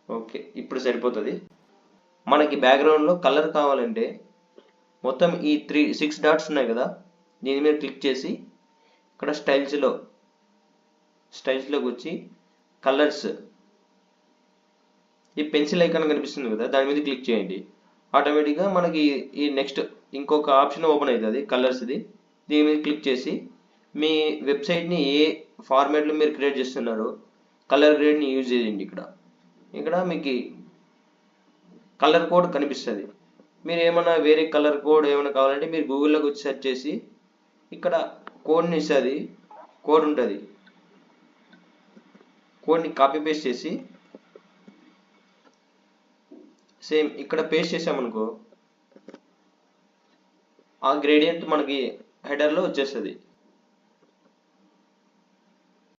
Okay, ఇప్పుడు సరిపోతుంది. మనకి బ్యాక్గ్రౌండ్లో కలర్ కావాలంటే మొత్తం ఈ 6 డాట్స్ ఉన్నాయి కదా, దీని మీద క్లిక్ చేసి ఇక్కడ స్టైల్స్లోకి వచ్చి కలర్స్, ఈ పెన్సిల్ ఐకాన్ కనిపిస్తుంది కదా, దాని మీద క్లిక్ చేయండి. ఆటోమేటిక్గా మనకి ఈ నెక్స్ట్ ఇంకొక ఆప్షన్ ఓపెన్ అవుతుంది కలర్స్ది. దీని మీద క్లిక్ చేసి మీ వెబ్సైట్ని ఏ ఫార్మాట్లో మీరు క్రియేట్ చేస్తున్నారో కలర్ గ్రేడ్ని యూజ్ చేయండి. ఇక్కడ మీకు కలర్ కోడ్ కనిపిస్తుంది. మీరు ఏమైనా వేరే కలర్ కోడ్ ఏమైనా కావాలంటే మీరు గూగుల్లోకి వచ్చి సెర్చ్ చేసి ఇక్కడ కోడ్ని ఇస్తుంది, కోడ్ ఉంటుంది, కోడ్ని కాపీ పేస్ట్ చేసి సేమ్ ఇక్కడ పేస్ట్ చేసామనుకో ఆ గ్రేడియంట్ మనకి హెడర్లో వచ్చేస్తుంది.